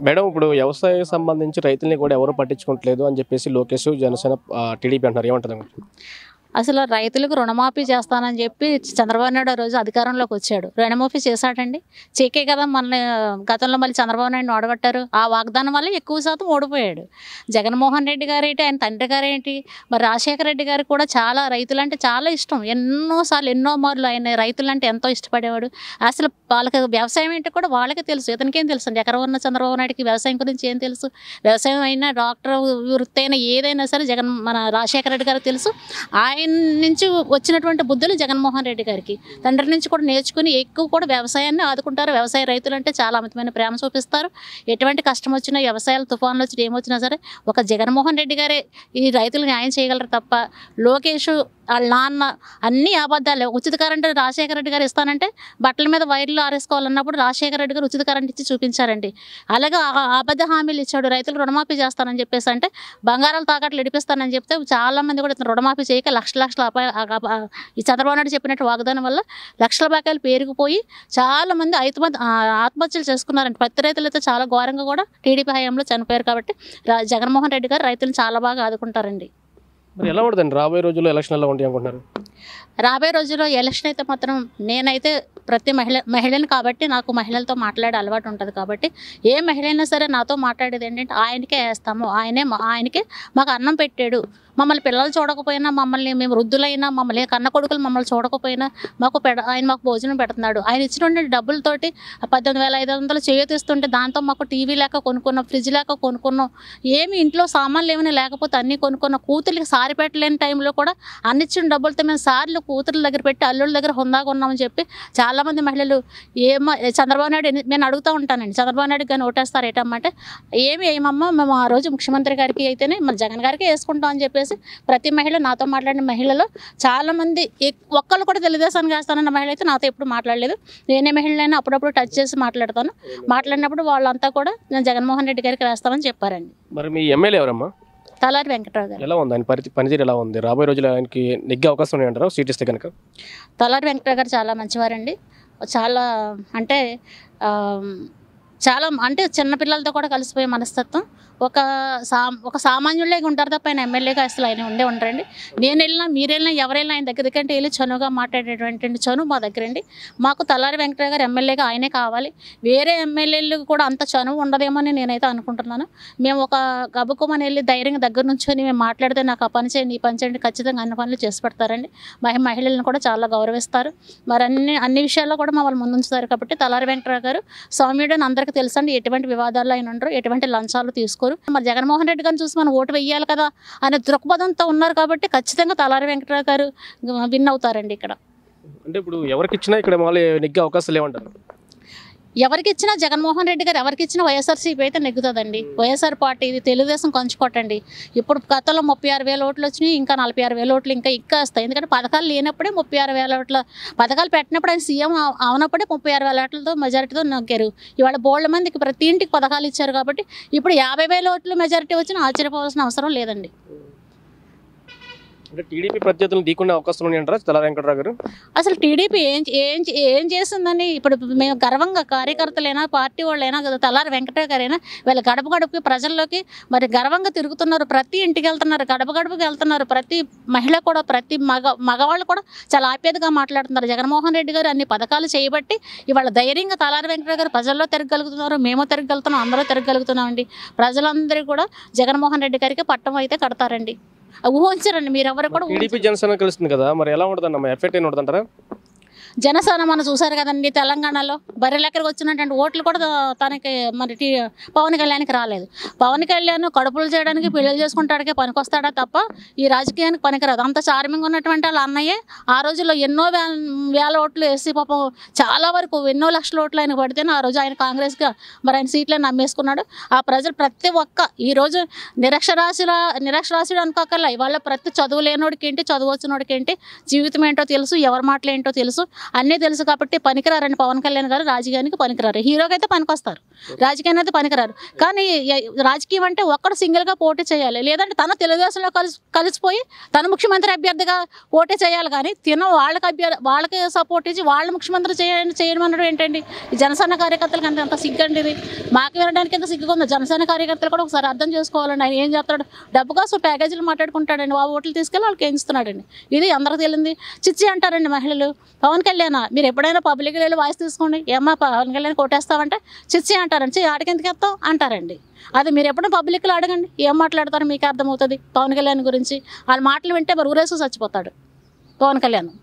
Madam ఇప్పుడు వ్యవసాయం సంబంధించి రైతుల్ని కూడా ఎవరు పట్టించుకోవట్లేదు అని చెప్పేసి లోకేష్ జనసేన టీడీపీ అంటారు. ఏమంటారు? అసలు రైతులకు రుణమాఫీ చేస్తానని చెప్పి చంద్రబాబు నాయుడు ఆ రోజు అధికారంలోకి వచ్చాడు. రుణమాఫీ చేశాడండి? చేకే కదా మన గతంలో మళ్ళీ చంద్రబాబు నాయుడు ఓడగొట్టారు. ఆ వాగ్దానం వల్ల ఎక్కువ శాతం ఓడిపోయాడు. జగన్మోహన్ రెడ్డి గారు ఏంటి, ఆయన తండ్రి గారు ఏంటి, మరి రాజశేఖర రెడ్డి గారు కూడా చాలా రైతులంటే చాలా ఇష్టం. ఎన్నోసార్లు ఎన్నో మార్లు ఆయన రైతులంటే ఎంతో ఇష్టపడేవాడు. అసలు వాళ్ళకి వ్యవసాయం ఏంటి కూడా వాళ్ళకే తెలుసు. ఇతనికేం తెలుసు అండి? ఎక్కడ ఉన్న చంద్రబాబు నాయుడికి వ్యవసాయం గురించి ఏం తెలుసు? వ్యవసాయం అయినా డాక్టర్ వృత్తి అయినా ఏదైనా సరే మన రాజశేఖర రెడ్డి గారికి తెలుసు. ఆయన నుంచి వచ్చినటువంటి బుద్ధులు జగన్మోహన్ రెడ్డి గారికి తండ్రి నుంచి కూడా నేర్చుకుని ఎక్కువ కూడా వ్యవసాయాన్ని ఆదుకుంటారు. వ్యవసాయ రైతులు అంటే చాలా అమితమైన ప్రేమ చూపిస్తారు. ఎటువంటి కష్టం వచ్చినా, వ్యవసాయాలు తుఫాన్లు వచ్చినా, ఏమొచ్చినా సరే ఒక జగన్మోహన్ రెడ్డి గారే ఈ రైతులు న్యాయం చేయగలరు తప్ప లోకేష్ వాళ్ళ నాన్న అన్ని అబద్ధాలే. ఉచిత కరెంటు రాజశేఖర రెడ్డి గారు ఇస్తానంటే బట్టల మీద వైర్లు ఆరేసుకోవాలన్నప్పుడు రాజశేఖర రెడ్డి గారు ఉచిత కరెంట్ ఇచ్చి చూపించారండి. అలాగే అబద్ధ హామీలు ఇచ్చాడు. రైతులు రుణమాఫీ చేస్తానని చెప్పేసి అంటే బంగారాలు తాకట్లు ఇడిపిస్తానని చెప్తే చాలామంది కూడా రుణమాఫీ చేయక లక్షల ఈ చంద్రబాబు నాయుడు చెప్పినట్టు వాగ్దానం వల్ల లక్షల బకాయిలు పేరుకుపోయి చాలామంది ఆత్మహత్యలు చేసుకున్నారండి. పత్తి రైతులు అయితే చాలా ఘోరంగా కూడా టీడీపీ హయాంలో చనిపోయారు. కాబట్టి జగన్మోహన్ రెడ్డి గారు రైతులను చాలా బాగా ఆదుకుంటారండి. మరి ఎలా ఉంటుందండి రాబోయే రోజుల్లో ఎలక్షన్ ఎలా ఉంటాయి అనుకుంటున్నారు? రాబోయే రోజుల్లో ఎలక్షన్ అయితే మాత్రం నేనైతే ప్రతి మహిళని కాబట్టి నాకు మహిళలతో మాట్లాడే అలవాటు ఉంటుంది. కాబట్టి ఏ మహిళ అయినా సరే నాతో మాట్లాడేది ఏంటంటే ఆయనకే వేస్తాము, ఆయనకే మాకు అన్నం పెట్టాడు, మమ్మల్ని పిల్లలు చూడకపోయినా, మమ్మల్ని మేము వృద్ధులైనా, మమ్మల్ని కన్న కొడుకులు మమ్మల్ని చూడకపోయినా ఆయన మాకు భోజనం పెడుతున్నాడు. ఆయన ఇచ్చినటువంటి డబ్బులతోటి 18,500 చేయతీస్తుంటే దాంతో మాకు టీవీ లేక కొనుక్కున్నాం, ఫ్రిడ్జ్ లేక కొనుక్కున్నాం, ఏమి ఇంట్లో సామాన్లు ఏమైనా లేకపోతే అన్నీ కొనుక్కున్నాం. కూతుర్లకి సారి పెట్టలేని టైంలో కూడా అన్నిచ్చిన డబ్బులతో మేము సార్లు కూతుర్ల దగ్గర పెట్టి అల్లుళ్ళ దగ్గర హుందాగా ఉన్నామని చెప్పి చాలామంది మహిళలు చంద్రబాబు నాయుడు నేను అడుగుతూ ఉంటానండి, చంద్రబాబు నాయుడు కానీ ఓటేస్తారు ఏటమ్మంటే ఏమమ్మా మేము ఆ రోజు ముఖ్యమంత్రి గారికి అయితేనే మన జగన్ గారికి వేసుకుంటాం అని చెప్పేసి ప్రతి మహిళ నాతో మాట్లాడిన మహిళలు చాలామంది ఒక్కళ్ళు కూడా తెలుగుదేశానికి వేస్తానన్న మహిళ అయితే నాతో ఎప్పుడు మాట్లాడలేదు. నేనే మహిళలైనా అప్పుడప్పుడు టచ్ చేసి మాట్లాడతాను. మాట్లాడినప్పుడు వాళ్ళంతా కూడా నేను జగన్మోహన్ రెడ్డి గారికి వేస్తామని చెప్పారండి. మరి మీ ఎమ్మెల్యే ఎవరమ్మా? తలారి వెంకటరావు గారు. ఎలా ఉంది ఆయన పనితీరు ఎలా ఉంది? రాబోయే రోజుల్లో ఆయనకి నెగ్గే అవకాశం ఉన్నాయంటారా సీట్ ఇస్తే కనుక? తలారి వెంకటరావు గారు చాలా మంచివారండి. చాలా అంటే చిన్నపిల్లలతో కూడా కలిసిపోయే మనస్తత్వం. ఒక సామాన్యులే ఉంటారు తప్ప ఆయన ఎమ్మెల్యేగా అసలు ఆయన ఉండరండి. నేను వెళ్ళినా మీరు వెళ్ళినా ఎవరైనా ఆయన దగ్గరికి వెళ్ళి చనువుగా మాట్లాడేటువంటి చనువు మా దగ్గర అండి. మాకు తలారి వెంకటరావు గారు ఎమ్మెల్యేగా ఆయనే కావాలి. వేరే ఎమ్మెల్యేలు కూడా అంత చనువు ఉండదేమో అని నేనైతే అనుకుంటున్నాను. మేము ఒక గబుక్కుమని వెళ్ళి ధైర్యంగా దగ్గర నుంచి మేము మాట్లాడితే నాకు ఆ పని చేయండి, ఈ పని చేయండి, ఖచ్చితంగా అన్ని పనులు చేసి పెడతారండి. మహిళలను కూడా చాలా గౌరవిస్తారు. మరి అన్ని విషయాల్లో కూడా మమ్మల్ని ముందుంచుతారు. కాబట్టి తలారి వెంకటరావు గారు సౌమ్యుడు అని అందరికీ తెలుసండి. ఎటువంటి వివాదాల్లో ఆయన ఉండరు, ఎటువంటి లంచాలు తీసుకోరు. మరి జగన్మోహన్ రెడ్డి గారిని చూసి మనం ఓటు వేయాలి కదా అనే దృక్పథంతో ఉన్నారు. కాబట్టి ఖచ్చితంగా తలారి వెంకటరావు గారు విన్ అవుతారండి. ఇక్కడ అంటే ఇప్పుడు ఎవరికి ఇచ్చినా ఇక్కడ మళ్ళీ నెగ్గే అవకాశాలు ఏమంటారు? ఎవరికి ఇచ్చినా జగన్మోహన్ రెడ్డి గారు ఎవరికి ఇచ్చినా వైఎస్ఆర్సీపీ అయితే నెగ్గుతుందండి. వైఎస్ఆర్ పార్టీ ఇది తెలుగుదేశం కంచుకోటండి. ఇప్పుడు గతంలో 36,000 ఓట్లు వచ్చినాయి, ఇంకా 46,000 ఓట్లు ఇంకా వస్తాయి. ఎందుకంటే పథకాలు లేనప్పుడే 36,000 ఓట్ల పథకాలు పెట్టినప్పుడు ఆయన సీఎం అవునప్పుడే 36,000 ఓట్లతో మెజారిటీతో నగ్గారు. ఇవాళ బోల్డ్ మందికి ప్రతి ఇంటికి పథకాలు ఇచ్చారు. కాబట్టి ఇప్పుడు 50,000 ఓట్లు మెజారిటీ వచ్చినా ఆశ్చర్యపోవాల్సిన అవసరం లేదండి. అంటే టీడీపీ ప్రత్యర్థులను ఢీకొనే అవకాశం ఉన్నాయంటారా తలారి వెంకటరావు గారు? అసలు టీడీపీ ఏం చేస్తుందని ఇప్పుడు మేము గర్వంగా కార్యకర్తలైనా పార్టీ వాళ్ళైనా కదా తలారి వెంకటరావు గారైనా వీళ్ళ గడప గడపకి ప్రజల్లోకి మరి గర్వంగా తిరుగుతున్నారు. ప్రతి ఇంటికి వెళ్తున్నారు, గడప గడపకి వెళ్తున్నారు. ప్రతి మహిళ కూడా ప్రతి మగవాళ్ళు కూడా చాలా ఆప్యాయతగా మాట్లాడుతున్నారు. జగన్మోహన్ రెడ్డి గారు అన్ని పథకాలు చేయబట్టి ఇవాళ ధైర్యంగా తలారి వెంకటరావు గారు ప్రజల్లో తిరగలుగుతున్నారు. మేము తిరగలుగుతున్నాం, అందరూ తిరగలుగుతున్నామండి. ప్రజలందరూ కూడా జగన్మోహన్ రెడ్డి గారికి పట్టం అయితే కడతారండి. ఊహించరండి మీరు ఎవరు కూడా. టీడీపీ జనసేన కలుస్తుంది కదా, మరి ఎలా ఉంటుందన్న ఎఫెక్ట్ అయిన ఉంటుందంటారా? జనసేన మనం చూసారు కదండి, తెలంగాణలో బర్రెలెక్కడికి వచ్చినటువంటి ఓట్లు కూడా తనకి మరి పవన్ కళ్యాణ్కి రాలేదు. పవన్ కళ్యాణ్ కడుపులు చేయడానికి పెళ్లి చేసుకుంటాడికే పనికొస్తాడా తప్ప ఈ రాజకీయానికి పనికిరాదు. అంత చార్మింగ్ ఉన్నటువంటి వాళ్ళ అన్నయ్యే ఆ రోజుల్లో ఎన్నో వేల ఓట్లు వేసి పాపం చాలా వరకు ఎన్నో లక్షల ఓట్లు ఆయన పడితేనే ఆ రోజు ఆయన కాంగ్రెస్గా మరి ఆయన సీట్లను నమ్మేసుకున్నాడు. ఆ ప్రజలు ప్రతి ఒక్క ఈరోజు నిరక్షరాస్యుడు అనుకోకల్లా ఇవాళ ప్రతి చదువు లేనోడికి ఏంటి, చదువు వచ్చినోడికి ఏంటి, జీవితం ఏంటో తెలుసు, ఎవరి మాటలు ఏంటో తెలుసు. అన్నీ తెలుసు కాబట్టి పనికిరారండి పవన్ కళ్యాణ్ గారు రాజకీయానికి పనికిరారు. హీరోకి అయితే పనికొస్తారు, రాజకీయాన్ని అయితే పనికిరారు. కానీ రాజకీయం అంటే ఒక్కడు సింగిల్గా పోటీ చేయాలి, లేదంటే తన తెలుగుదేశంలో కలిసిపోయి తన ముఖ్యమంత్రి అభ్యర్థిగా పోటీ చేయాలి. కానీ వాళ్ళకి సపోర్ట్ ఇచ్చి వాళ్ళ ముఖ్యమంత్రి చేయడం అనడం ఏంటండి? ఈ జనసేన కార్యకర్తలకు అంత సిగ్గండి ఇది. మాకు వినడానికి ఎంత సిగ్గుగా ఉందో జనసేన కార్యకర్తలు కూడా ఒకసారి అర్థం చేసుకోవాలండి. ఆయన ఏం చేస్తాడు? డబ్బు కోసం ప్యాకేజీలు మాట్లాడుకుంటాడండి, ఆ ఓట్లు తీసుకెళ్ళి వాళ్ళకి వేయిస్తున్నాడండి. ఇది అందరికీ తెలియంది. చిచ్చి అంటారండి మహిళలు. పవన్ కళ్యాణ్ మీరు ఎప్పుడైనా పబ్లిక్ వెళ్ళి వాయిస్ తీసుకోండి, ఏమ్మా పవన్ కళ్యాణ్ కొట్టేస్తామంటే చిచ్చి అంటారండి. ఆడికి ఎందుకు ఎత్తాం అంటారండి. అది మీరు ఎప్పుడైనా పబ్లిక్లో అడగండి, ఏం మాట్లాడతారో మీకు అర్థమవుతుంది పవన్ కళ్యాణ్ గురించి. వాళ్ళ మాటలు వింటే మరి ఊరేసు చచ్చిపోతాడు పవన్ కళ్యాణ్.